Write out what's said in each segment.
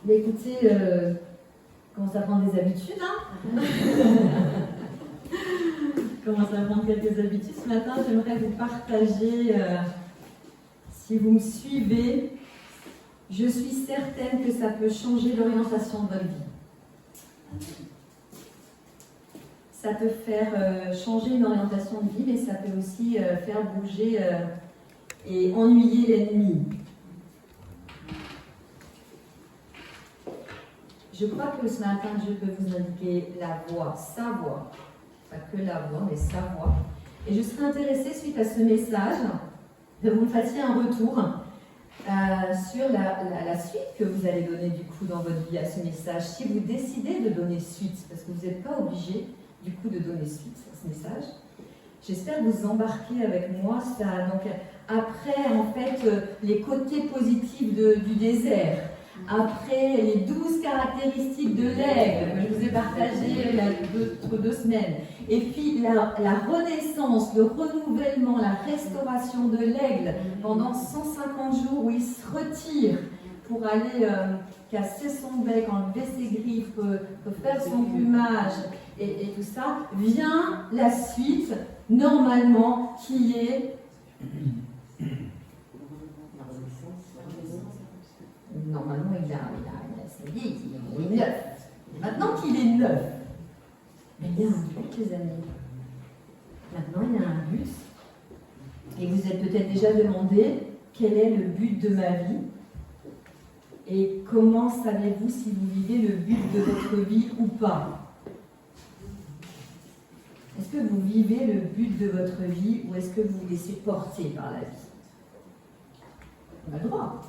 Mais écoutez, commence à prendre des habitudes, hein. Commence à prendre quelques habitudes. Ce matin, j'aimerais vous partager, si vous me suivez, je suis certaine que ça peut changer l'orientation de votre vie. Ça peut faire changer une orientation de vie, mais ça peut aussi faire bouger et ennuyer l'ennemi. Je crois que ce matin, Dieu peut vous indiquer la voie, sa voie. Pas que la voie, mais sa voie. Et je serais intéressée, suite à ce message, de vous me fassiez un retour sur la suite que vous allez donner du coup dans votre vie à ce message. Si vous décidez de donner suite, parce que vous n'êtes pas obligé du coup de donner suite à ce message, j'espère vous embarquer avec moi. Ça, donc, après, en fait, les côtés positifs du désert, après les 12 caractéristiques de l'aigle que je vous ai partagées il y a 2 semaines, et puis la renaissance, le renouvellement, la restauration de l'aigle pendant 150 jours où il se retire pour aller casser son bec, enlever ses griffes, faire son plumage et tout ça, vient la suite normalement qui est normalement, ça y est, il est neuf. Maintenant qu'il est neuf, mais il y a un but, les amis. Maintenant, il y a un but. Et vous êtes peut-être déjà demandé quel est le but de ma vie. Et comment savez-vous si vous vivez le but de votre vie ou pas? Est-ce que vous vivez le but de votre vie ou est-ce que vous vous laissez porter par la vie? On a le droit.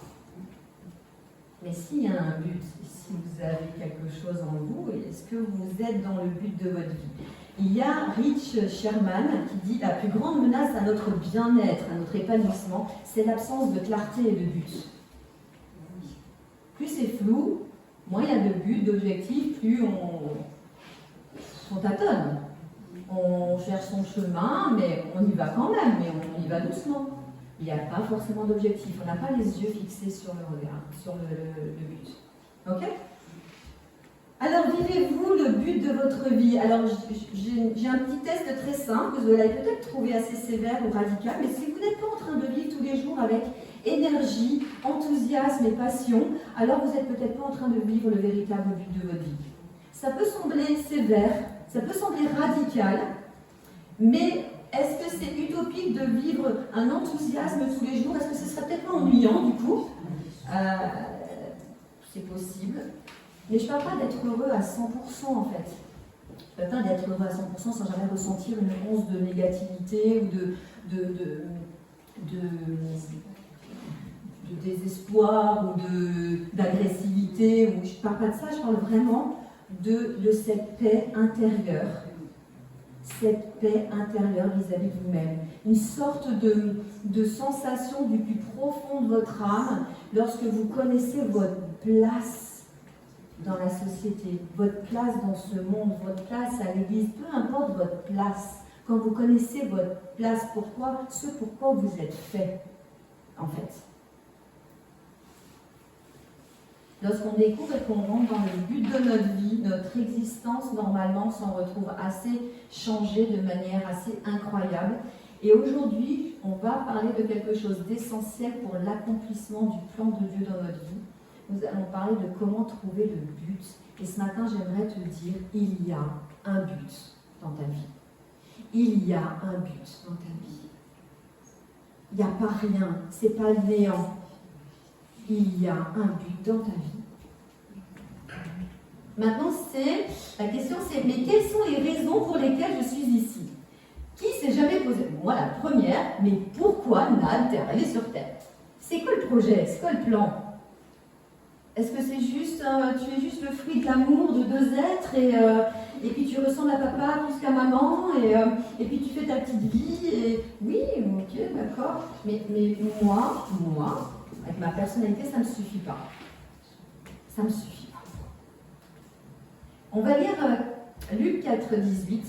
Mais s'il y a un but, si vous avez quelque chose en vous, est-ce que vous êtes dans le but de votre vie? Il y a Rich Sherman qui dit « La plus grande menace à notre bien-être, à notre épanouissement, c'est l'absence de clarté et de but. » Plus c'est flou, moins il y a de but, d'objectifs, plus on tâtonne. On cherche son chemin, mais on y va quand même, mais on y va doucement. Il n'y a pas forcément d'objectif, on n'a pas les yeux fixés sur le regard, sur le but. Ok? Alors, vivez-vous le but de votre vie? Alors, j'ai un petit test très simple, vous allez peut-être trouver assez sévère ou radical, mais si vous n'êtes pas en train de vivre tous les jours avec énergie, enthousiasme et passion, alors vous n'êtes peut-être pas en train de vivre le véritable but de votre vie. Ça peut sembler sévère, ça peut sembler radical, mais est-ce que c'est utopique de vivre un enthousiasme tous les jours? Est-ce que ce serait peut-être pas ennuyant du coup? C'est possible. Mais je ne parle pas d'être heureux à 100% en fait. Je ne parle pas d'être heureux à 100% sans jamais ressentir une once de négativité ou de désespoir ou d'agressivité. Je ne parle pas de ça, je parle vraiment de cette paix intérieure. Cette paix intérieure vis-à-vis de vous-même. Une sorte de sensation du plus profond de votre âme lorsque vous connaissez votre place dans la société, votre place dans ce monde, votre place à l'église, peu importe votre place. Quand vous connaissez votre place, ce pourquoi vous êtes fait, en fait. Lorsqu'on découvre et qu'on rentre dans le but de notre vie, notre existence, normalement, s'en retrouve assez changée de manière assez incroyable. Et aujourd'hui, on va parler de quelque chose d'essentiel pour l'accomplissement du plan de Dieu dans notre vie. Nous allons parler de comment trouver le but. Et ce matin, j'aimerais te dire, il y a un but dans ta vie. Il y a un but dans ta vie. Il n'y a pas rien, c'est pas le néant. Il y a un but dans ta vie. Maintenant, la question c'est, mais quelles sont les raisons pour lesquelles je suis ici? Qui s'est jamais posé? Moi, la première, mais pourquoi Nad elle est sur Terre? C'est quoi le projet? C'est quoi le plan? Est-ce que c'est juste, tu es juste le fruit de l'amour de 2 êtres et puis tu ressembles à papa plus qu'à maman et puis tu fais ta petite vie et oui, ok, d'accord. Mais moi, avec ma personnalité, ça ne me suffit pas. Ça ne me suffit pas. On va lire Luc 4, 18.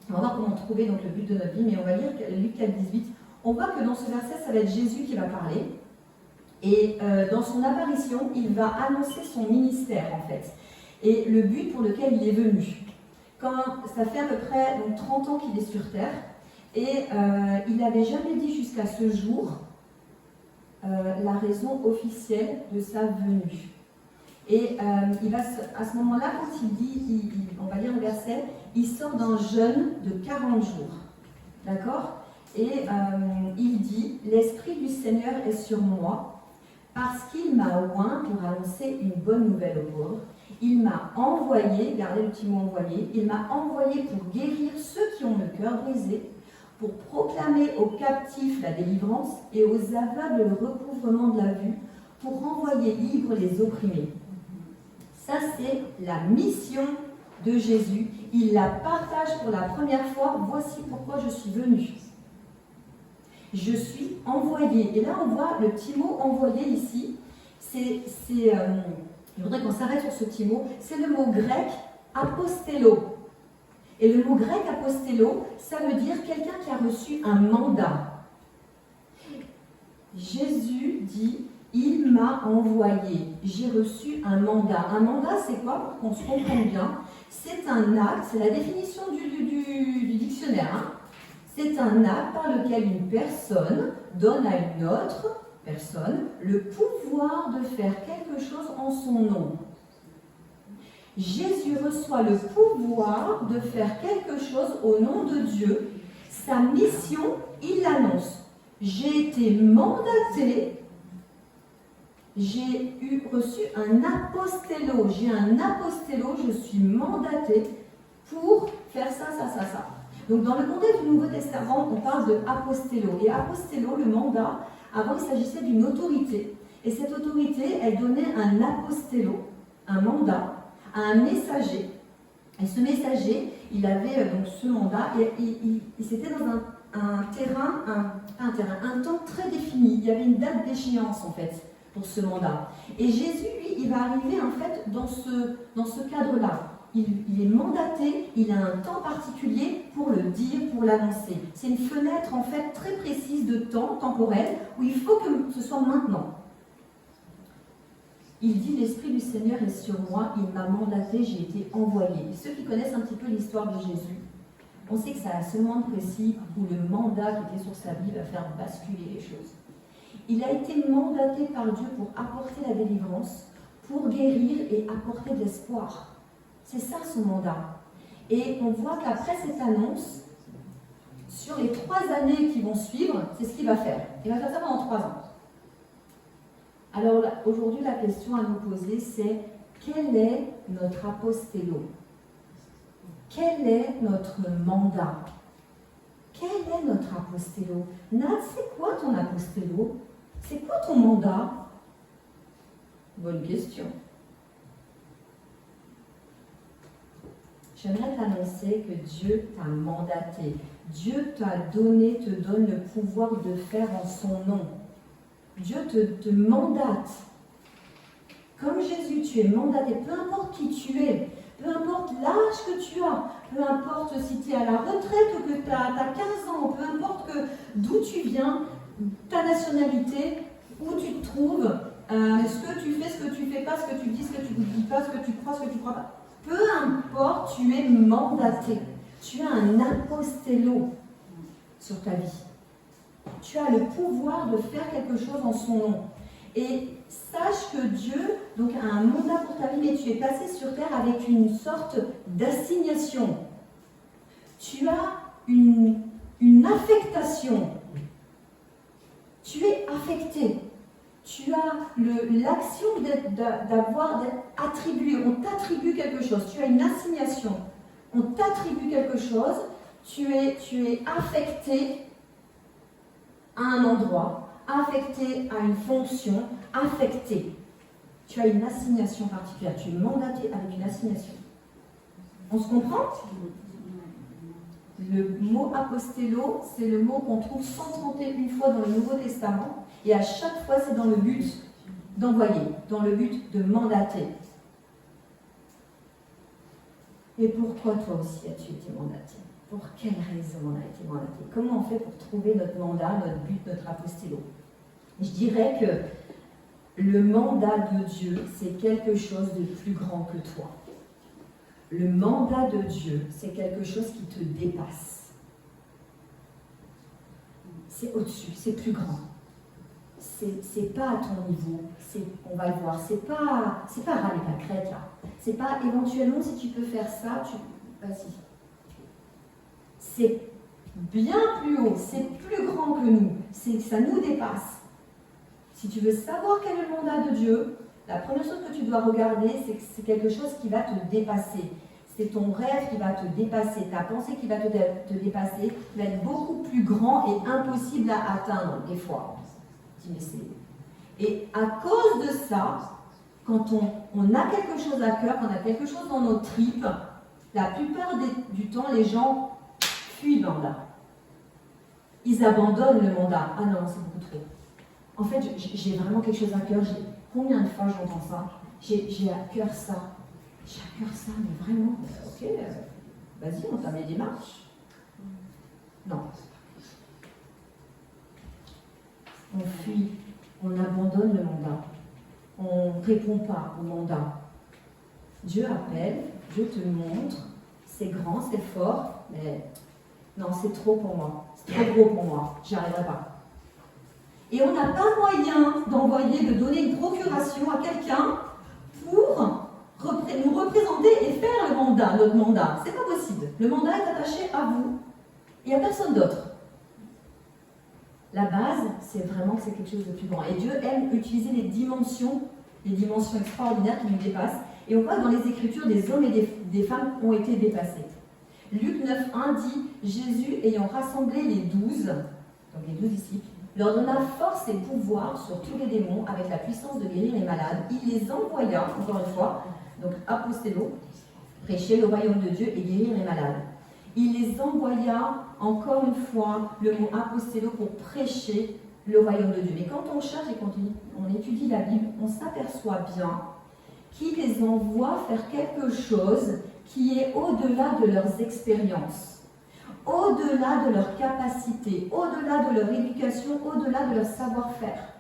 On va voir comment trouver donc, le but de notre vie, mais on va lire Luc 4, 18. On voit que dans ce verset, ça va être Jésus qui va parler. Et dans son apparition, il va annoncer son ministère en fait, et le but pour lequel il est venu. Ça fait à peu près donc, 30 ans qu'il est sur Terre, et il n'avait jamais dit jusqu'à ce jour la raison officielle de sa venue. Et il va à ce moment-là, quand il dit, on va lire le verset, il sort d'un jeûne de 40 jours. D'accord? Et il dit, l'Esprit du Seigneur est sur moi, parce qu'il m'a oint pour annoncer une bonne nouvelle aux pauvres. Il m'a envoyé, gardez le petit mot envoyé, il m'a envoyé pour guérir ceux qui ont le cœur brisé, pour proclamer aux captifs la délivrance et aux aveugles le recouvrement de la vue, pour renvoyer libres les opprimés. Ça, c'est la mission de Jésus. Il la partage pour la première fois. Voici pourquoi je suis venu. Je suis envoyé. Et là, on voit le petit mot envoyé ici. Je voudrais qu'on s'arrête sur ce petit mot. C'est le mot grec apostello. Et le mot grec apostello, ça veut dire quelqu'un qui a reçu un mandat. Jésus dit, il m'a envoyé, j'ai reçu un mandat. Un mandat, c'est quoi, pour qu'on se comprenne bien? C'est un acte, c'est la définition du dictionnaire. Hein. C'est un acte par lequel une personne donne à une autre personne le pouvoir de faire quelque chose en son nom. Jésus reçoit le pouvoir de faire quelque chose au nom de Dieu. Sa mission, il l'annonce. J'ai été mandaté, j'ai reçu un apostello. J'ai un apostello, je suis mandaté pour faire ça, ça, ça, ça. Donc dans le contexte du Nouveau Testament, on parle de apostello. Et apostello, le mandat, avant il s'agissait d'une autorité. Et cette autorité, elle donnait un apostello, un mandat, à un messager. Et ce messager, il avait donc ce mandat, et c'était dans un temps très défini. Il y avait une date d'échéance en fait pour ce mandat. Et Jésus, lui, il va arriver en fait dans ce cadre-là. Il est mandaté, il a un temps particulier pour le dire, pour l'annoncer. C'est une fenêtre en fait très précise de temps temporel où il faut que ce soit maintenant. Il dit, l'Esprit du Seigneur est sur moi, il m'a mandaté, j'ai été envoyé. Ceux qui connaissent un petit peu l'histoire de Jésus, on sait que c'est à ce moment précis où le mandat qui était sur sa vie va faire basculer les choses. Il a été mandaté par Dieu pour apporter la délivrance, pour guérir et apporter de l'espoir. C'est ça son mandat. Et on voit qu'après cette annonce, sur les 3 années qui vont suivre, c'est ce qu'il va faire. Il va faire ça pendant 3 ans. Alors aujourd'hui, la question à nous poser, c'est quel est notre apostello? Quel est notre mandat? Quel est notre apostello? Nad, c'est quoi ton apostello? C'est quoi ton mandat? Bonne question. J'aimerais t'annoncer que Dieu t'a mandaté. Dieu te donne le pouvoir de faire en son nom. Dieu te mandate. Comme Jésus, tu es mandaté. Peu importe qui tu es, peu importe l'âge que tu as, peu importe si tu es à la retraite ou que tu as 15 ans, peu importe d'où tu viens, ta nationalité, où tu te trouves, ce que tu fais, ce que tu fais pas, ce que tu dis, ce que tu ne dis pas, ce que tu crois, ce que tu crois pas. Peu importe, tu es mandaté. Tu as un apostello sur ta vie. Tu as le pouvoir de faire quelque chose en son nom. Et sache que Dieu donc, a un mandat pour ta vie, mais tu es passé sur terre avec une sorte d'assignation. Tu as une affectation. Tu es affecté. Tu as l'action d'être attribué. On t'attribue quelque chose. Tu as une assignation. On t'attribue quelque chose. Tu es affecté à un endroit, affecté à une fonction, affecté. Tu as une assignation particulière. Tu es mandaté avec une assignation. On se comprend? Le mot apostello, c'est le mot qu'on trouve 131 fois dans le Nouveau Testament. Et à chaque fois, c'est dans le but d'envoyer, dans le but de mandater. Et pourquoi toi aussi as-tu été mandaté? Pour quelle raison on a été mandaté? Comment on fait pour trouver notre mandat, notre but, notre apostello? Je dirais que Le mandat de Dieu, c'est quelque chose de plus grand que toi. Le mandat de Dieu, c'est quelque chose qui te dépasse. C'est au-dessus, c'est plus grand. C'est pas à ton niveau, on va le voir, c'est pas râler la crête là. C'est pas éventuellement si tu peux faire ça, vas-y. C'est bien plus haut, c'est plus grand que nous, ça nous dépasse. Si tu veux savoir quel est le mandat de Dieu, la première chose que tu dois regarder, c'est que c'est quelque chose qui va te dépasser. C'est ton rêve qui va te dépasser, ta pensée qui va te dépasser, qui va être beaucoup plus grand et impossible à atteindre des fois. Et à cause de ça, quand on a quelque chose à cœur, quand on a quelque chose dans nos tripes, la plupart du temps, les gens fuient le mandat. Ils abandonnent le mandat. Ah non, c'est beaucoup trop. En fait, j'ai vraiment quelque chose à cœur. Combien de fois j'entends ça? J'ai à cœur ça. J'ai à cœur ça, mais vraiment, ok, vas-y, on t'en met des marches. Non. On fuit, on abandonne le mandat. On ne répond pas au mandat. Dieu appelle, Dieu te montre, c'est grand, c'est fort, mais non, c'est trop pour moi. C'est trop gros pour moi, j'y arriverai pas. Et on n'a pas moyen de donner une procuration à quelqu'un pour nous représenter et faire le mandat, notre mandat. C'est pas possible. Le mandat est attaché à vous et à personne d'autre. La base, c'est vraiment que c'est quelque chose de plus grand. Et Dieu aime utiliser les dimensions extraordinaires qui nous dépassent. Et on voit dans les Écritures, des hommes et des femmes ont été dépassés. Luc 9.1 dit, Jésus ayant rassemblé les 12, donc les 12 disciples, leur donna force et pouvoir sur tous les démons avec la puissance de guérir les malades. Il les envoya, encore une fois, donc apostello, prêcher le royaume de Dieu et guérir les malades. Il les envoya, encore une fois, le mot apostello pour prêcher le royaume de Dieu. Mais quand on cherche et quand on étudie la Bible, on s'aperçoit bien qu'il les envoie faire quelque chose qui est au-delà de leurs expériences, au-delà de leurs capacités, au-delà de leur éducation, au-delà de leur savoir-faire.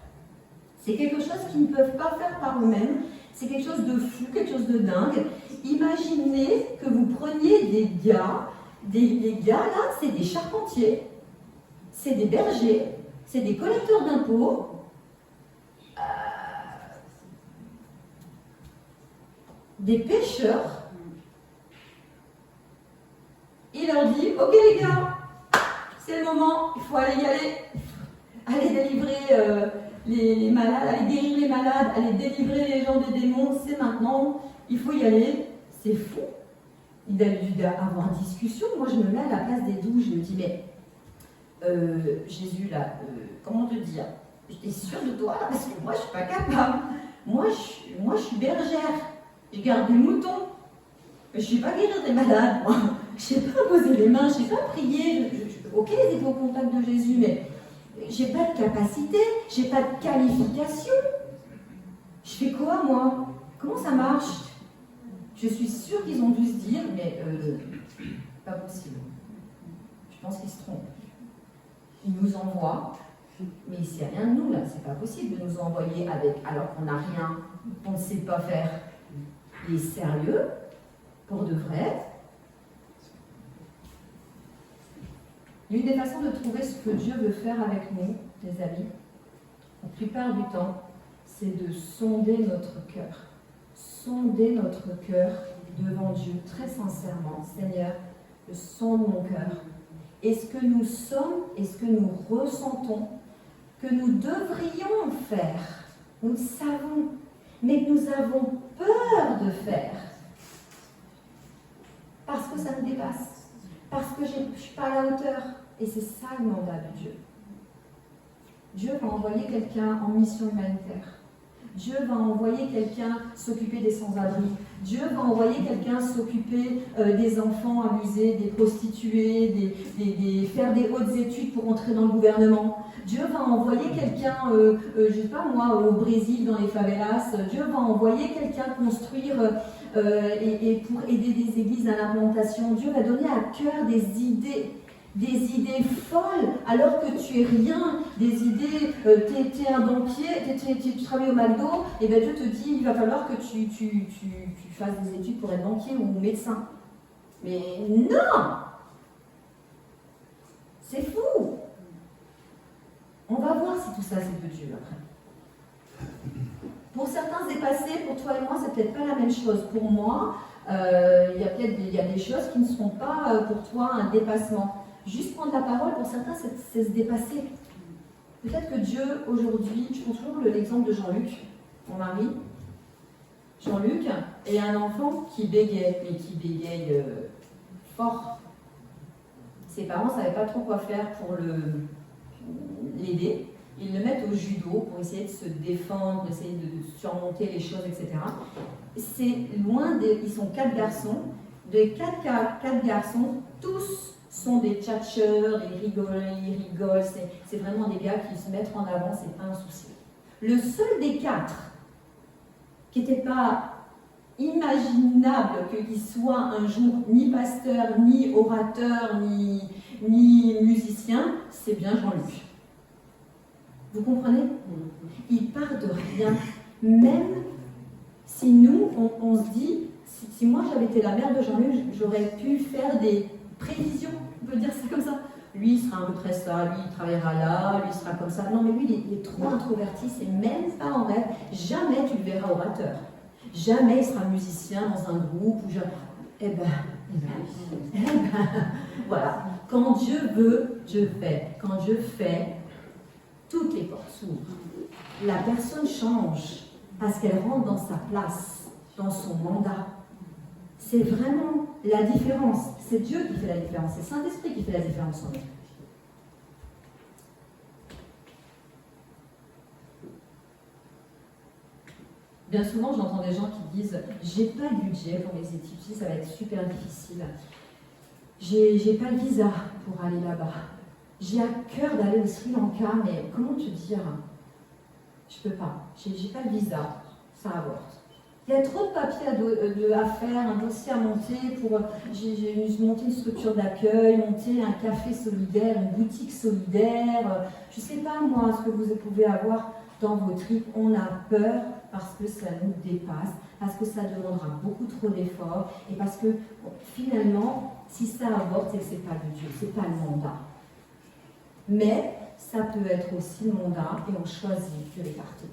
C'est quelque chose qu'ils ne peuvent pas faire par eux-mêmes, c'est quelque chose de fou, quelque chose de dingue. Imaginez que vous preniez des gars, les gars là, c'est des charpentiers, c'est des bergers, c'est des collecteurs d'impôts, des pêcheurs. Il leur dit, ok les gars, c'est le moment, il faut aller y aller, aller délivrer les malades, aller guérir les malades, aller délivrer les gens des démons, c'est maintenant, il faut y aller, c'est fou. Il a dû avoir discussion, moi je me mets à la place des 12, je me dis, mais Jésus là, comment te dire, j'étais sûre de toi là, parce que moi je suis pas capable, moi je suis bergère, je garde des moutons, je ne sais pas guérir des malades, moi. Je ne sais pas poser les mains, je ne sais pas prier. Ok, ils étaient au contact de Jésus, mais je n'ai pas de capacité, je n'ai pas de qualification. Je fais quoi, moi? Comment ça marche? Je suis sûre qu'ils ont dû se dire, mais pas possible. Je pense qu'ils se trompent. Ils nous envoient, mais il ne sait rien de nous, là. C'est pas possible de nous envoyer alors qu'on n'a rien, on ne sait pas faire. Il est sérieux, pour de vrai. L'une des façons de trouver ce que Dieu veut faire avec nous, les amis, la plupart du temps, c'est de sonder notre cœur. Sonder notre cœur devant Dieu, très sincèrement. Seigneur, je sonde mon cœur. Est-ce que nous sommes, est-ce que nous ressentons que nous devrions faire? Nous le savons, mais que nous avons peur de faire. Parce que ça nous dépasse. Parce que je ne suis pas à la hauteur. Et c'est ça le mandat de Dieu. Dieu va envoyer quelqu'un en mission humanitaire. Dieu va envoyer quelqu'un s'occuper des sans-abri. Dieu va envoyer quelqu'un s'occuper des enfants abusés, des prostituées, faire des hautes études pour entrer dans le gouvernement. Dieu va envoyer quelqu'un, je ne sais pas moi, au Brésil, dans les favelas. Dieu va envoyer quelqu'un construire et pour aider des églises à l'implantation. Dieu va donner à cœur des idées. des idées folles, alors que tu es rien, des idées, tu es un banquier, tu travailles au McDo, et bien Dieu te dit, il va falloir que tu fasses des études pour être banquier ou médecin. Mais non! C'est fou! On va voir si tout ça c'est de Dieu après. Pour certains dépassés, pour toi et moi, c'est peut-être pas la même chose. Pour moi, il y a des choses qui ne seront pas pour toi un dépassement. Juste prendre la parole, pour certains, c'est se dépasser. Peut-être que Dieu, aujourd'hui, je prends toujours l'exemple de Jean-Luc, mon mari. Jean-Luc est un enfant qui bégaye, mais qui bégaye fort. Ses parents ne savaient pas trop quoi faire pour l'aider. Ils le mettent au judo pour essayer de se défendre, essayer de surmonter les choses, etc. C'est loin ils sont 4 garçons. Des 4 garçons, tous sont des tchatcheurs, ils rigolent. C'est vraiment des gars qui se mettent en avant, c'est pas un souci. Le seul des 4 qui n'était pas imaginable qu'il soit un jour ni pasteur, ni orateur, ni musicien, c'est bien Jean-Luc. Vous comprenez? Il part de rien. Même si nous, on se dit, si moi j'avais été la mère de Jean-Luc, j'aurais pu faire des prévisions, on peut dire ça comme ça. Lui, il sera un peu près ça, lui, il travaillera là, lui, il sera comme ça. Non, mais lui, il est trop introverti, c'est même pas en rêve. Jamais tu le verras orateur. Jamais il sera musicien dans un groupe. Voilà. Quand Dieu veut, Dieu fait. Quand Dieu fait, toutes les portes s'ouvrent. La personne change parce qu'elle rentre dans sa place, dans son mandat. C'est vraiment la différence. C'est Dieu qui fait la différence. C'est Saint-Esprit qui fait la différence en nous. Bien souvent, j'entends des gens qui disent « j'ai pas le budget pour mes études, ça va être super difficile. J'ai pas le visa pour aller là-bas. J'ai à cœur d'aller au Sri Lanka, mais comment te dire? Je peux pas. J'ai pas le visa, ça avorte. Il y a trop de papiers à faire, un dossier à monter pour... J'ai monté une structure d'accueil, monter un café solidaire, une boutique solidaire. Je sais pas, moi, ce que vous pouvez avoir dans vos tripes. On a peur parce que ça nous dépasse, parce que ça demandera beaucoup trop d'efforts, et parce que, finalement, si ça avorte, c'est que c'est pas de Dieu, c'est pas le mandat. Mais ça peut être aussi le mandat, et on choisit de l'écarter.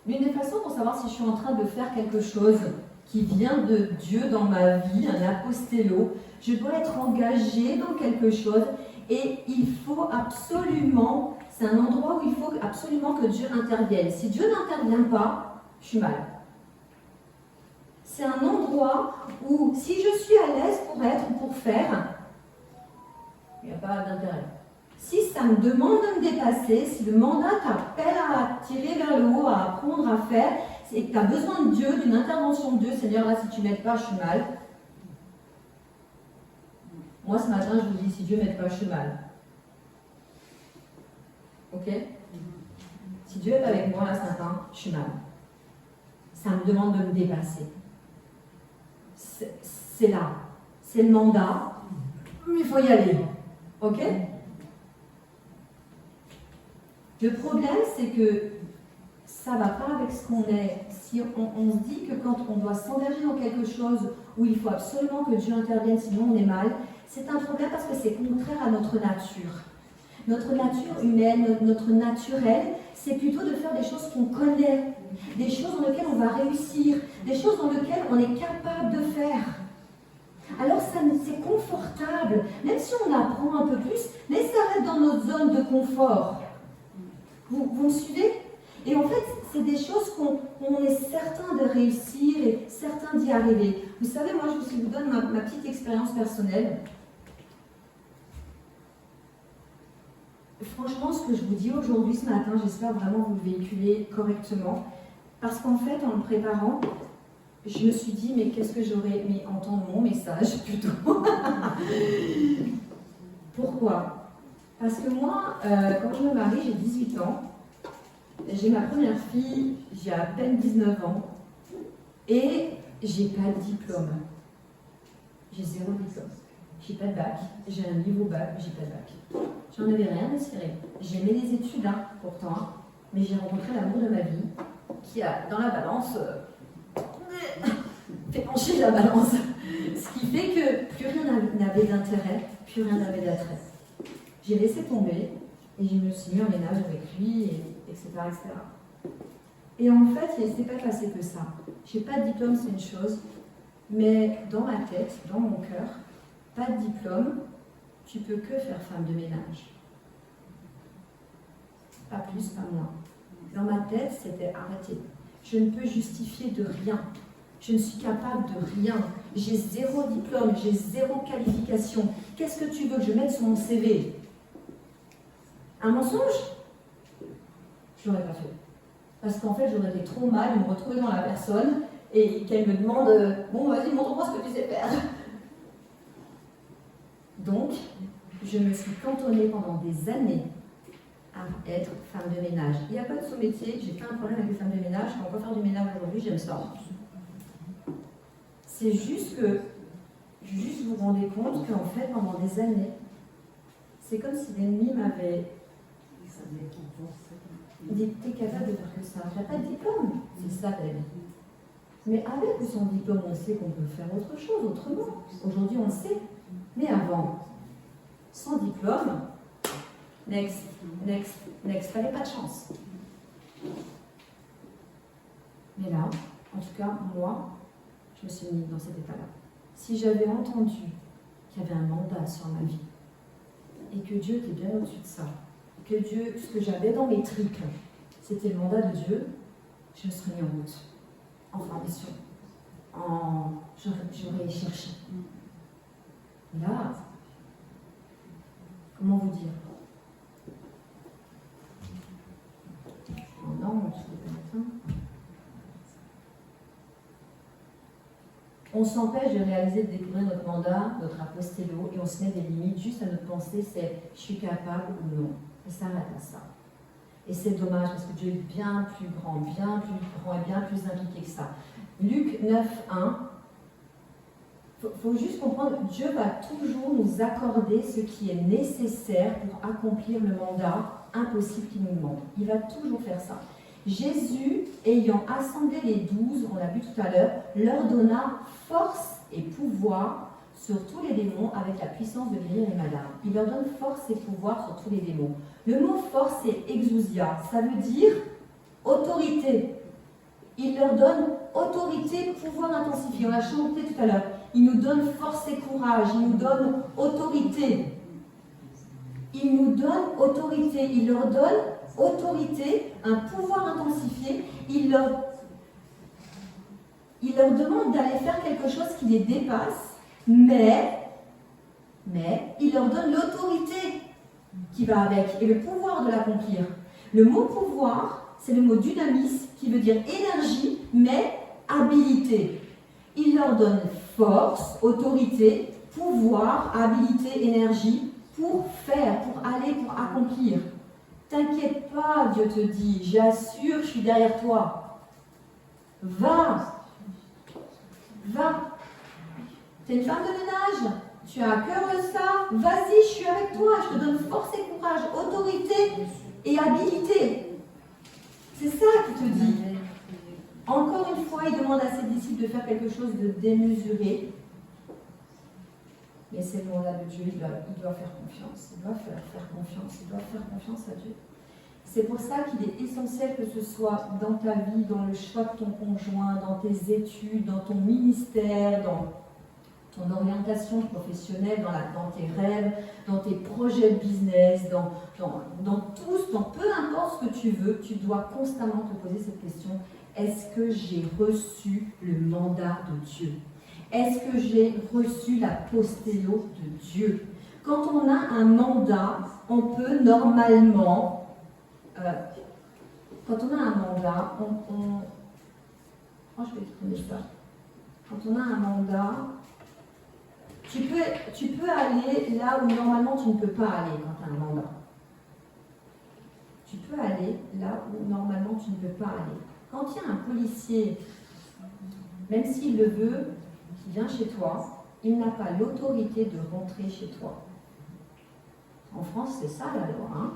L'une des façons pour savoir si je suis en train de faire quelque chose qui vient de Dieu dans ma vie, un apostello, je dois être engagée dans quelque chose, et il faut absolument, c'est un endroit où il faut absolument que Dieu intervienne. Si Dieu n'intervient pas, je suis mal. C'est un endroit où, si je suis à l'aise pour être ou pour faire, il n'y a pas d'intérêt. Si ça me demande de me dépasser, si le mandat t'appelle à tirer vers le haut, à apprendre à faire, et que tu as besoin de Dieu, d'une intervention de Dieu, Seigneur, là, si tu ne m'aides pas, je suis mal. Moi, ce matin, je vous dis, si Dieu ne m'aide pas, je suis mal. Ok? Si Dieu est avec moi, là, ce matin, je suis mal. Ça me demande de me dépasser. C'est là. C'est le mandat. Il faut y aller. Ok? Le problème, c'est que ça ne va pas avec ce qu'on est. Si on se dit que quand on doit s'engager dans quelque chose où il faut absolument que Dieu intervienne, sinon on est mal, c'est un problème parce que c'est contraire à notre nature. Notre nature humaine, notre naturel, c'est plutôt de faire des choses qu'on connaît, des choses dans lesquelles on va réussir, des choses dans lesquelles on est capable de faire. Alors c'est confortable, même si on apprend un peu plus, mais ça reste dans notre zone de confort. Vous me suivez? Et en fait, c'est des choses qu'on est certain de réussir et certain d'y arriver. Vous savez, moi, je vous donne ma petite expérience personnelle. Franchement, ce que je vous dis aujourd'hui, ce matin, j'espère vraiment vous le véhiculer correctement. Parce qu'en fait, en me préparant, je me suis dit, mais qu'est-ce que j'aurais aimé entendre mon message plutôt? Pourquoi? Parce que moi, quand je me marie, j'ai 18 ans. J'ai ma première fille, j'ai à peine 19 ans. Et j'ai pas de diplôme. J'ai 0 diplôme. J'ai pas de bac. J'ai un niveau bac, mais j'ai pas de bac. J'en avais rien à cirer. J'aimais les études, hein, pourtant, hein, mais j'ai rencontré l'amour de ma vie qui a, dans la balance, fait pencher la balance. Ce qui fait que plus rien n'avait d'intérêt, plus rien n'avait d'attrait. J'ai laissé tomber et je me suis mis en ménage avec lui, etc., etc. Et en fait, il ne s'est pas passé que ça. Je n'ai pas de diplôme, c'est une chose, mais dans ma tête, dans mon cœur, pas de diplôme, tu peux que faire femme de ménage. Pas plus, pas moins. Dans ma tête, c'était arrêté. Je ne peux justifier de rien. Je ne suis capable de rien. J'ai 0 diplôme, j'ai 0 qualification. Qu'est-ce que tu veux que je mette sur mon CV? Un mensonge? Je l'aurais pas fait. Parce qu'en fait, j'aurais été trop mal de me retrouver dans la personne et qu'elle me demande bon, vas-y, montre-moi ce que tu sais faire. Donc, je me suis cantonnée pendant des années à être femme de ménage. Il n'y a pas de sous-métier, j'ai pas un problème avec les femmes de ménage. Quand on peut faire du ménage aujourd'hui, j'aime ça. C'est juste que, vous vous rendez compte qu'en fait, pendant des années, c'est comme si l'ennemi m'avait dit t'es capable de faire que ça. Tu n'as pas de diplôme, c'est ça ta vie. Mais avec ou sans diplôme, on sait qu'on peut faire autre chose, autrement. Aujourd'hui, on le sait. Mais avant, sans diplôme, next, fallait pas de chance. Mais là, en tout cas, moi, je me suis mise dans cet état-là. Si j'avais entendu qu'il y avait un mandat sur ma vie, et que Dieu était bien au-dessus de ça, que Dieu, ce que j'avais dans mes tripes, c'était le mandat de Dieu, je me serais mis en route, en formation, j'aurais cherché. Là, comment vous dire? Oh non, je ne sais pas. On s'empêche de réaliser, de découvrir notre mandat, notre apostello, et on se met des limites juste à notre pensée, c'est je suis capable ou non. Et ça arrête à ça. Et c'est dommage parce que Dieu est bien plus grand et bien plus impliqué que ça. Luc 9, 1. Faut juste comprendre, Dieu va toujours nous accorder ce qui est nécessaire pour accomplir le mandat impossible qu'il nous demande. Il va toujours faire ça. Jésus, ayant assemblé les 12, on l'a vu tout à l'heure, leur donna force et pouvoir sur tous les démons avec la puissance de guérir les malades. Il leur donne force et pouvoir sur tous les démons. Le mot force, c'est exousia, ça veut dire autorité. Il leur donne autorité, pouvoir intensifié. On l'a chanté tout à l'heure. Il nous donne force et courage, il nous donne autorité. Il nous donne autorité, il leur donne autorité, un pouvoir intensifié. Il leur demande d'aller faire quelque chose qui les dépasse, mais il leur donne l'autorité qui va avec et le pouvoir de l'accomplir. Le mot pouvoir, c'est le mot dynamis qui veut dire énergie, mais habilité. Il leur donne force, autorité, pouvoir, habilité, énergie pour faire, pour aller, pour accomplir. T'inquiète pas, Dieu te dit, j'assure, je suis derrière toi. Va. T'es une femme de ménage, tu as à cœur de ça, vas-y, je suis avec toi, je te donne force et courage, autorité et habilité. C'est ça qu'il te dit. Encore une fois, il demande à ses disciples de faire quelque chose de démesuré. Mais c'est le mandat de Dieu, il doit faire confiance. Il doit faire confiance à Dieu. C'est pour ça qu'il est essentiel que ce soit dans ta vie, dans le choix de ton conjoint, dans tes études, dans ton ministère, dans ton orientation professionnelle, dans tes rêves, dans tes projets de business, dans peu importe ce que tu veux, tu dois constamment te poser cette question. Est-ce que j'ai reçu le mandat de Dieu? Est-ce que j'ai reçu l'apostello de Dieu? Quand on a un mandat, on peut normalement... quand on a un mandat, je vais exprimer ça. Quand on a un mandat, tu peux aller là où normalement tu ne peux pas aller quand tu as un mandat. Tu peux aller là où normalement tu ne peux pas aller. Quand il y a un policier même s'il le veut, qui vient chez toi, il n'a pas l'autorité de rentrer chez toi. En France, c'est ça la loi. Hein.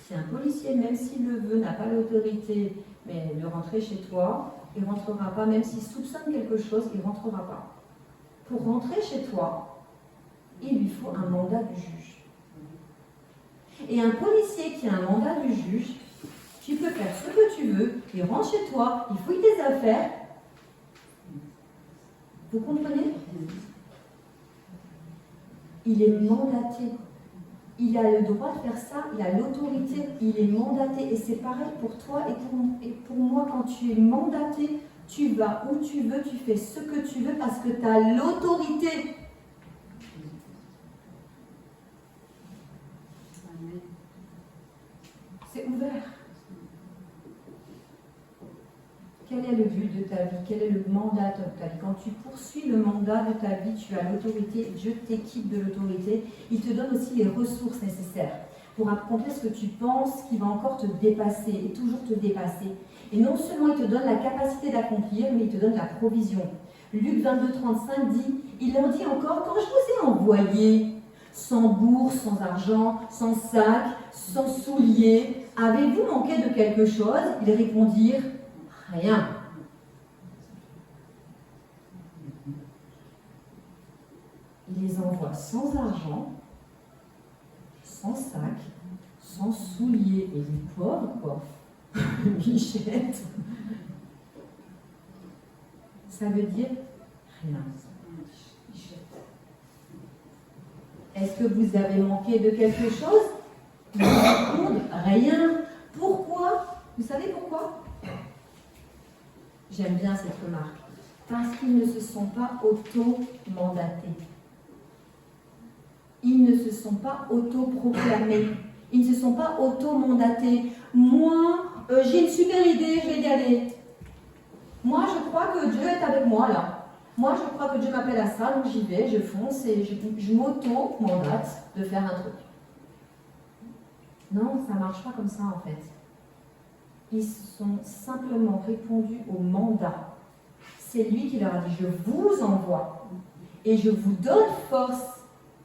Si un policier, même s'il le veut, n'a pas l'autorité de rentrer chez toi, il ne rentrera pas, même s'il soupçonne quelque chose, il ne rentrera pas. Pour rentrer chez toi, il lui faut un mandat du juge. Et un policier qui a un mandat du juge, tu peux faire ce que tu veux, il rentre chez toi, il fouille tes affaires. Vous comprenez? Il est mandaté. Il a le droit de faire ça, il a l'autorité, il est mandaté. Et c'est pareil pour toi et pour moi, quand tu es mandaté, tu vas où tu veux, tu fais ce que tu veux parce que tu as l'autorité. C'est ouvert. Quel est le but de ta vie? Quel est le mandat de ta vie? Quand tu poursuis le mandat de ta vie, tu as l'autorité, Dieu t'équipe de l'autorité. Il te donne aussi les ressources nécessaires pour accomplir ce que tu penses qui va encore te dépasser et toujours te dépasser. Et non seulement il te donne la capacité d'accomplir, mais il te donne la provision. Luc 22, 35 dit, il leur dit encore, quand je vous ai envoyé sans bourse, sans argent, sans sac, sans souliers, avez-vous manqué de quelque chose? Ils répondirent, rien. Il les envoie sans argent, sans sac, sans souliers. Et les pauvres, quoi. Bichette. Ça veut dire rien. Est-ce que vous avez manqué de quelque chose? Ils répondent rien. Pourquoi? Vous savez pourquoi? J'aime bien cette remarque. Parce qu'ils ne se sont pas auto-mandatés. Ils ne se sont pas auto-proclamés. Ils ne se sont pas auto-mandatés. Moi, j'ai une super idée, je vais y aller. Moi, je crois que Dieu est avec moi là. Moi, je crois que Dieu m'appelle à ça, donc j'y vais, je fonce et je m'auto-mandate de faire un truc. Non, ça ne marche pas comme ça en fait. Ils sont simplement répondus au mandat. C'est lui qui leur a dit, je vous envoie et je vous donne force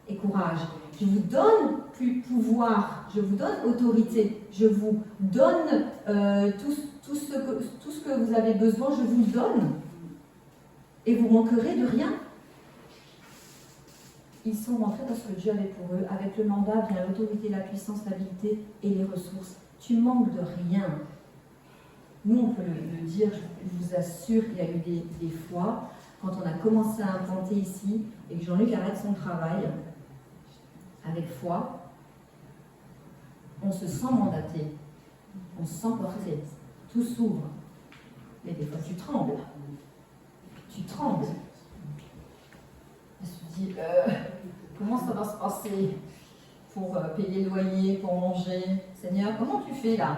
et courage. Je vous donne plus pouvoir, je vous donne autorité, je vous donne tout ce que vous avez besoin, je vous donne. Et vous manquerez de rien. Ils sont rentrés dans ce que Dieu avait pour eux. Avec le mandat vient l'autorité, la puissance, l'habilité et les ressources. Tu manques de rien. Nous, on peut le dire, je vous assure, il y a eu des fois, quand on a commencé à implanter ici, et que Jean-Luc arrête son travail, avec foi, on se sent mandaté, on se sent porté, tout s'ouvre. Mais des fois, tu trembles. Tu trembles. Je me dis, comment ça va se passer pour payer le loyer, pour manger? Seigneur, comment tu fais là?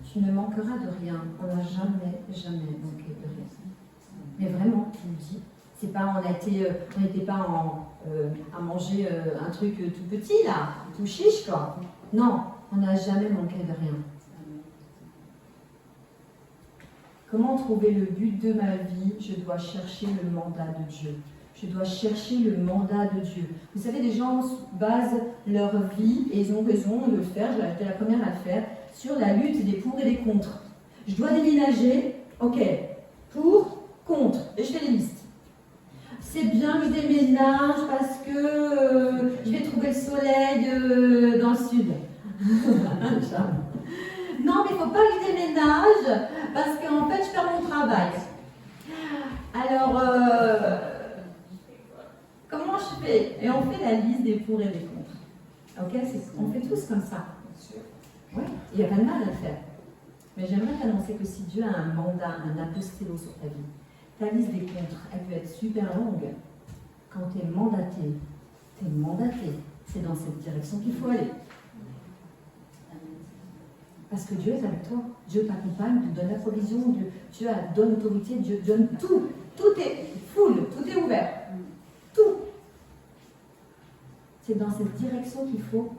Tu ne manqueras de rien. On n'a jamais manqué de rien. Mais vraiment, tu me dis, c'est pas, on n'était pas à manger un truc tout petit là, tout chiche quoi. Non, on n'a jamais manqué de rien. Comment trouver le but de ma vie? Je dois chercher le mandat de Dieu. Je dois chercher le mandat de Dieu. Vous savez, les gens basent leur vie, et ils ont raison de le faire, j'ai été la première à le faire, sur la lutte des pour et des contre. Je dois déménager, ok, pour, contre, et je fais des listes. C'est bien que je déménage parce que je vais trouver le soleil dans le sud. Non, mais il ne faut pas que je déménage parce qu'en fait, je perds mon travail. Alors, comment je fais? Et on fait la liste des pour et des contre. Ok, on fait tous comme ça. Oui, il n'y a pas de mal à le faire. Mais j'aimerais t'annoncer que si Dieu a un mandat, un apostello sur ta vie, ta liste des contre, elle peut être super longue. Quand tu es mandaté, tu es mandaté. C'est dans cette direction qu'il faut aller. Parce que Dieu est avec toi. Dieu t'accompagne, te donne la provision, Dieu donne l'autorité, Dieu donne tout. Tout est full, tout est ouvert. Tout. C'est dans cette direction qu'il faut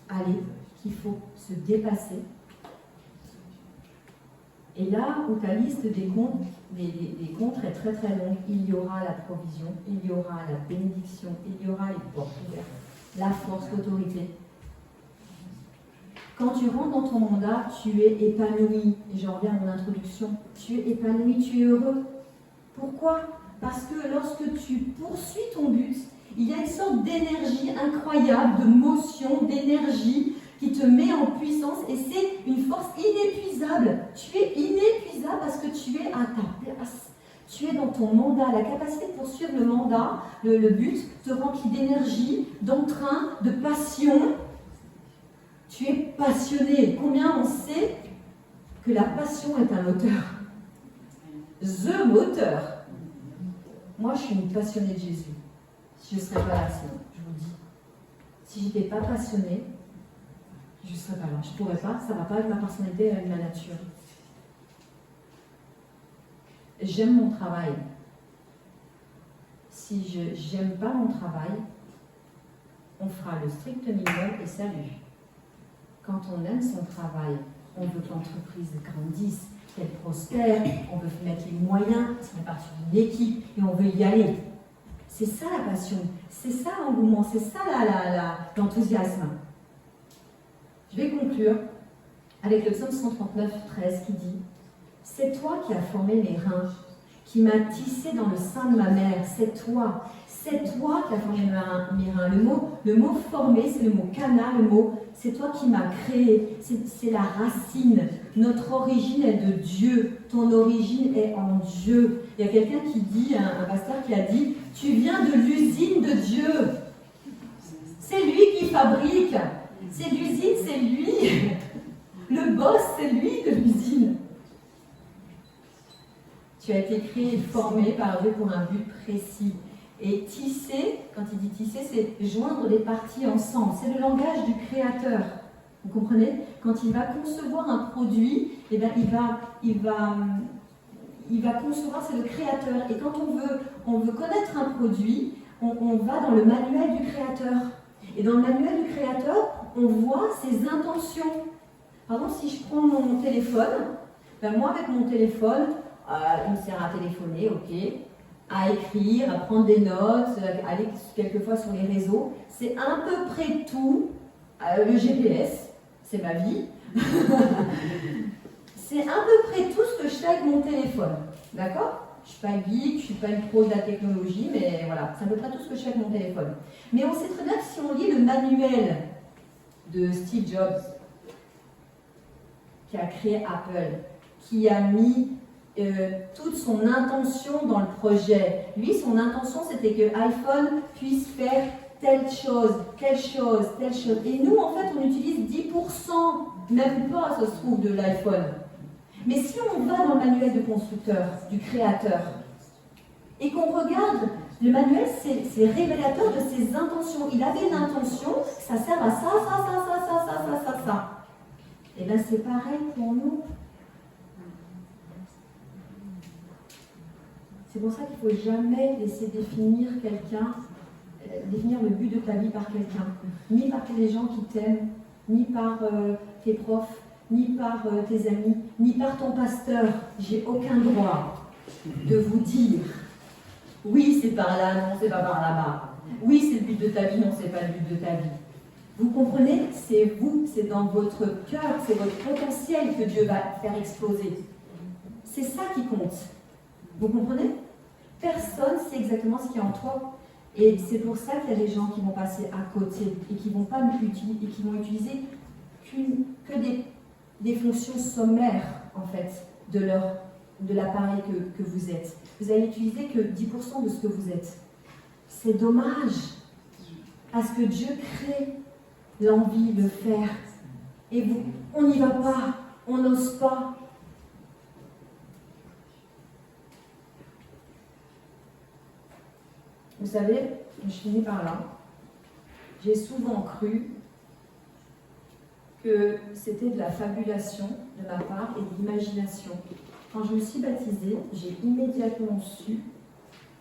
aller, qu'il faut se dépasser. Et là où ta liste des comptes est très très longue, il y aura la provision, il y aura la bénédiction, il y aura les portes ouvertes, la force, l'autorité. Quand tu rentres dans ton mandat, tu es épanoui. Et je reviens à mon introduction. Tu es épanoui, tu es heureux. Pourquoi? Parce que lorsque tu poursuis ton but, il y a une sorte d'énergie incroyable, de motion, d'énergie qui te met en puissance et c'est une force inépuisable. Tu es inépuisable parce que tu es à ta place. Tu es dans ton mandat. La capacité de poursuivre le mandat, le but, te remplit d'énergie, d'entrain, de passion. Tu es passionné. Combien on sait que la passion est un moteur? The moteur. Moi, je suis une passionnée de Jésus. Je ne serais pas là sinon, je vous le dis. Si je n'étais pas passionnée, je ne serais pas là. Je ne pourrais pas, ça ne va pas avec ma personnalité et avec ma nature. J'aime mon travail. Si je n'aime pas mon travail, on fera le strict minimum et salut. Quand on aime son travail, on veut que l'entreprise grandisse, qu'elle prospère, on veut mettre les moyens, parce qu'on est partie d'une équipe et on veut y aller. C'est ça la passion, c'est ça l'engouement, c'est ça l'enthousiasme. Je vais conclure avec le psaume 139, 13 qui dit « C'est toi qui as formé mes reins, qui m'as tissé dans le sein de ma mère, c'est toi qui as formé mes reins. » Le mot formé, c'est le mot kana, c'est toi qui m'as créé, c'est la racine. Notre origine est de Dieu, ton origine est en Dieu. Il y a quelqu'un qui dit, un pasteur qui a dit, tu viens de l'usine de Dieu. C'est lui qui fabrique, c'est l'usine, c'est lui. Le boss, c'est lui de l'usine. Tu as été créé et formé par Dieu pour un but précis. Et tisser, quand il dit tisser, c'est joindre les parties ensemble. C'est le langage du créateur. Vous comprenez? Quand il va concevoir un produit, eh bien, il va concevoir, c'est le créateur. Et quand on veut connaître un produit, on va dans le manuel du créateur. Et dans le manuel du créateur, on voit ses intentions. Par exemple, si je prends mon téléphone, ben moi avec mon téléphone, il me sert à téléphoner, ok, à écrire, à prendre des notes, à aller quelquefois sur les réseaux. C'est à peu près tout. Le GPS, c'est ma vie. C'est à peu près tout ce que je fais avec mon téléphone. D'accord? Je ne suis pas geek, je ne suis pas une pro de la technologie, mais voilà, c'est à peu près tout ce que je fais avec mon téléphone. Mais on sait très bien que si on lit le manuel de Steve Jobs, qui a créé Apple, qui a mis toute son intention dans le projet. Lui, son intention, c'était que iPhone puisse faire telle chose. Et nous, en fait, on utilise 10%, même pas, ça se trouve, de l'iPhone. Mais si on va dans le manuel de constructeur, du créateur, et qu'on regarde, le manuel, c'est révélateur de ses intentions. Il avait une intention, ça sert à ça. Et bien, c'est pareil pour nous. C'est pour ça qu'il ne faut jamais laisser définir le but de ta vie par quelqu'un. Ni par les gens qui t'aiment, ni par tes profs, ni par tes amis, ni par ton pasteur. J'ai aucun droit de vous dire oui, c'est par là, non, c'est pas par là-bas. Oui, c'est le but de ta vie, non, c'est pas le but de ta vie. Vous comprenez? C'est vous, c'est dans votre cœur, c'est votre potentiel que Dieu va faire exploser. C'est ça qui compte. Vous comprenez? Personne ne sait exactement ce qu'il y a en toi. Et c'est pour ça qu'il y a des gens qui vont passer à côté et qui vont utiliser que des fonctions sommaires, en fait, de l'appareil que vous êtes. Vous n'allez utiliser que 10% de ce que vous êtes. C'est dommage. Parce que Dieu crée l'envie de faire. Et on n'y va pas, on n'ose pas. Vous savez, je finis par là, j'ai souvent cru que c'était de la fabulation de ma part et de l'imagination. Quand je me suis baptisée, j'ai immédiatement su,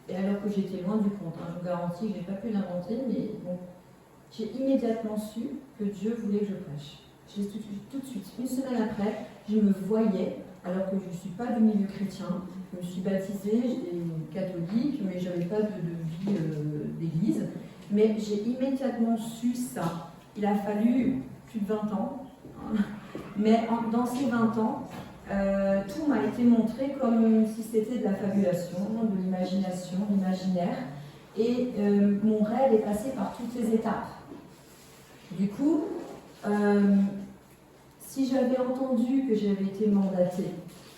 et alors que j'étais loin du compte, je vous garantis que je n'ai pas pu l'inventer, mais bon, j'ai immédiatement su que Dieu voulait que je prêche. Tout de suite, une semaine après, je me voyais alors que je ne suis pas du milieu chrétien. Je me suis baptisée, j'étais catholique, mais je n'avais pas de vie d'église. Mais j'ai immédiatement su ça. Il a fallu plus de 20 ans. Mais dans ces 20 ans, tout m'a été montré comme si c'était de la fabulation, de l'imagination, de l'imaginaire. Et mon rêve est passé par toutes ces étapes. Du coup, si j'avais entendu que j'avais été mandatée,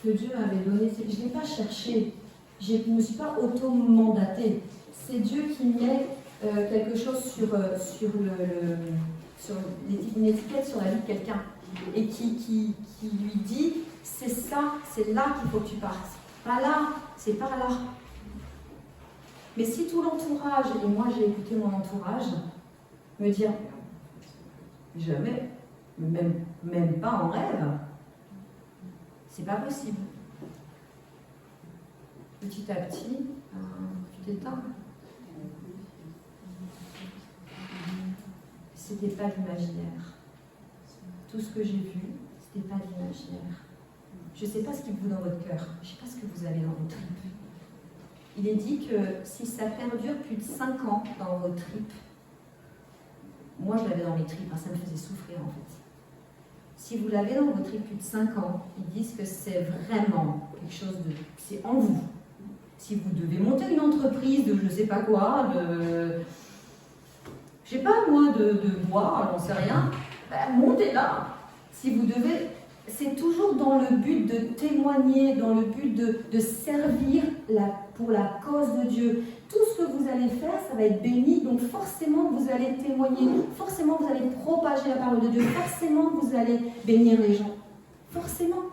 que Dieu m'avait donné, je ne l'ai pas cherché, je ne me suis pas auto-mandatée. C'est Dieu qui met quelque chose sur une étiquette sur la vie de quelqu'un et qui lui dit c'est ça, c'est là qu'il faut que tu partes. Pas là, c'est par là. Mais si tout l'entourage, et moi j'ai écouté mon entourage, me dire jamais, même pas en rêve, c'est pas possible. Petit à petit, tu t'éteins. C'était pas de l'imaginaire. Tout ce que j'ai vu, c'était pas de l'imaginaire. Je ne sais pas ce qu'il vous dans votre cœur, je ne sais pas ce que vous avez dans vos tripes. Il est dit que si ça perdure plus de 5 ans dans vos tripes, moi je l'avais dans mes tripes, ça me faisait souffrir en fait. Si vous l'avez dans vos tripes plus de 5 ans, ils disent que c'est vraiment quelque chose de... c'est en vous. Si vous devez monter une entreprise de je ne sais pas quoi, je sais pas moi, de bois, j'en sais rien, montez-la. Si vous devez... C'est toujours dans le but de témoigner, dans le but de servir pour la cause de Dieu. Tout ce que vous allez faire, ça va être béni, donc forcément vous allez témoigner, forcément vous allez propager la parole de Dieu, forcément vous allez bénir les gens. Forcément.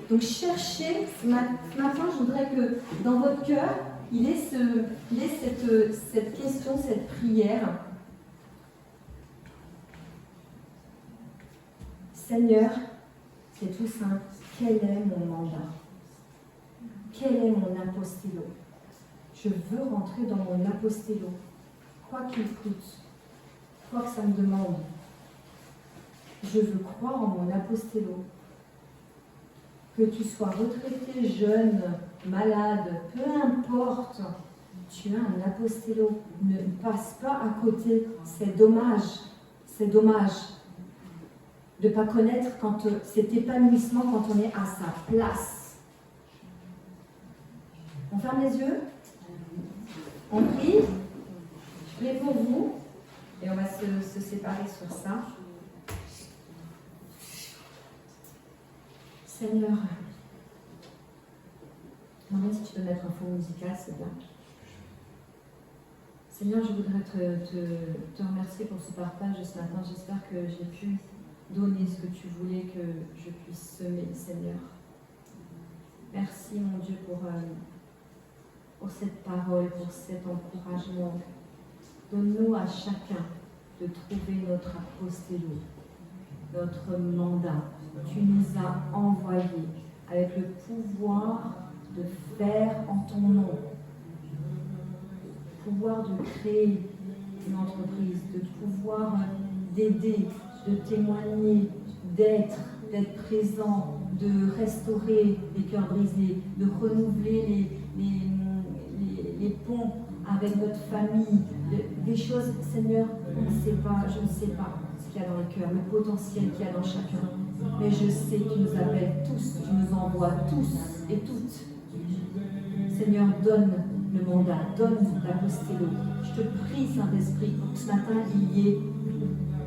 Donc cherchez, ce matin je voudrais que dans votre cœur, il est cette question, cette prière. Seigneur, c'est tout simple. Quel est mon mandat? Quel est mon apostélo? Je veux rentrer dans mon apostélo, quoi qu'il coûte, quoi que ça me demande. Je veux croire en mon apostélo. Que tu sois retraité, jeune, malade, peu importe, tu as un apostélo. Ne passe pas à côté. C'est dommage. C'est dommage de ne pas connaître cet épanouissement quand on est à sa place. On ferme les yeux, on prie, je prie pour vous, et on va se séparer sur ça. Seigneur, demande si tu peux mettre un fond musical, c'est bien. Seigneur, je voudrais te remercier pour ce partage de ce matin. J'espère que j'ai pu donner ce que tu voulais que je puisse semer, Seigneur. Merci, mon Dieu, pour cette parole, pour cet encouragement. Donne-nous à chacun de trouver notre apostélo, notre mandat. Tu nous as envoyés avec le pouvoir de faire en ton nom, le pouvoir de créer une entreprise, de pouvoir d'aider, de témoigner, d'être présent, de restaurer les cœurs brisés, de renouveler les ponts avec notre famille, des choses, Seigneur, on ne sait pas, je ne sais pas ce qu'il y a dans le cœur, le potentiel qu'il y a dans chacun, mais je sais que tu nous appelles tous, tu nous envoies tous et toutes. Seigneur, donne le mandat, donne l'apostélo. Je te prie, Saint-Esprit, pour que ce matin, il y ait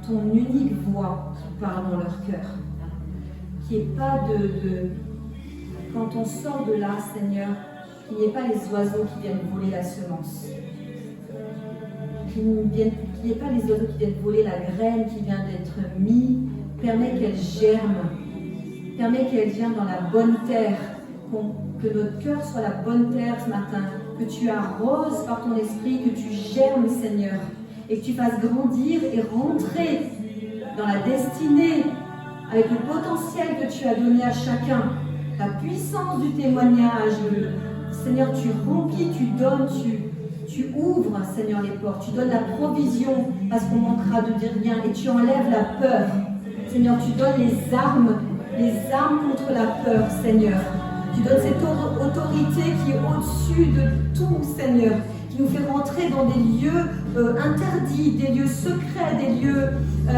ton unique voix qui parle dans leur cœur. Qu'il n'y ait pas quand on sort de là, Seigneur, qu'il n'y ait pas les oiseaux qui viennent voler la semence. Qu'il n'y ait pas les oiseaux qui viennent voler la graine qui vient d'être mise. Permets qu'elle germe. Permets qu'elle germe dans la bonne terre. Que notre cœur soit la bonne terre ce matin. Que tu arroses par ton esprit, que tu germes, Seigneur. Et que tu fasses grandir et rentrer dans la destinée avec le potentiel que tu as donné à chacun. La puissance du témoignage. Seigneur, tu remplis, tu donnes, tu ouvres, Seigneur, les portes. Tu donnes la provision parce qu'on manquera de dire rien. Et tu enlèves la peur. Seigneur, tu donnes les armes les armes contre la peur, Seigneur. Tu donnes cette autorité qui est au-dessus de tout, Seigneur, qui nous fait rentrer dans des lieux interdits, des lieux secrets, des lieux où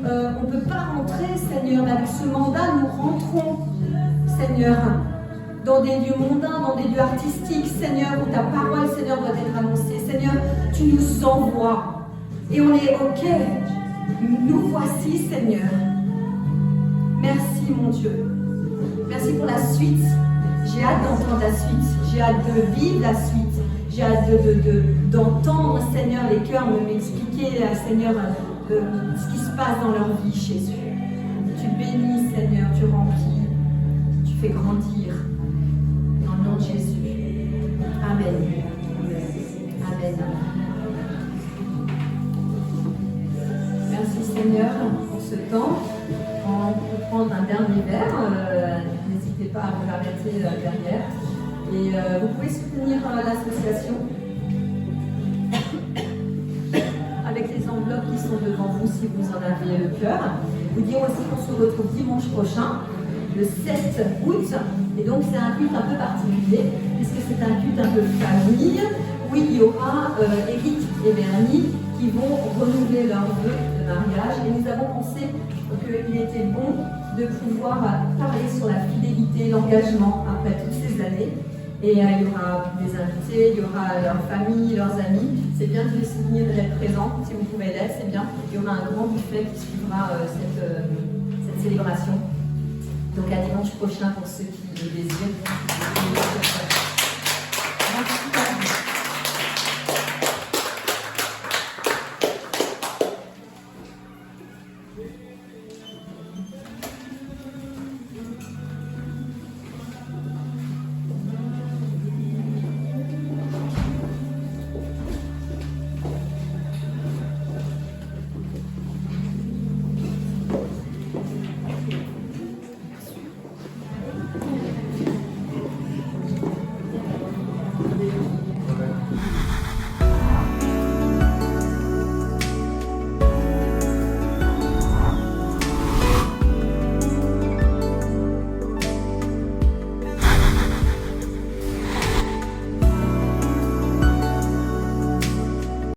on ne peut pas rentrer, Seigneur. Mais avec ce mandat, nous rentrons, Seigneur, dans des lieux mondains, dans des lieux artistiques, Seigneur, où ta parole, Seigneur, doit être annoncée. Seigneur, tu nous envoies et on est OK. Nous voici, Seigneur. Merci, mon Dieu. Merci pour la suite. J'ai hâte d'entendre la suite. J'ai hâte de vivre la suite. J'ai hâte d'entendre, Seigneur, les cœurs m'expliquer, Seigneur, ce qui se passe dans leur vie, Jésus. Tu bénis, Seigneur, tu remplis, tu fais grandir. Dans le nom de Jésus. Amen. Amen. Merci, Seigneur, pour ce temps. On peut prendre un dernier verre. N'hésitez pas à vous arrêter derrière. Et vous pouvez soutenir l'association avec les enveloppes qui sont devant vous si vous en avez le cœur. Vous dire aussi qu'on se retrouve dimanche prochain, le 7 août. Et donc c'est un culte un peu particulier, puisque c'est un culte un peu famille, où il y aura Eric et Bernie qui vont renouveler leur vœu de mariage. Et nous avons pensé qu'il était bon de pouvoir parler sur la fidélité, l'engagement après toutes ces années. Et il y aura des invités, il y aura leur famille, leurs amis. C'est bien de les soutenir, d'être présents. Si vous pouvez l'être, c'est bien. Il y aura un grand buffet qui suivra cette célébration. Donc à dimanche prochain pour ceux qui le désirent.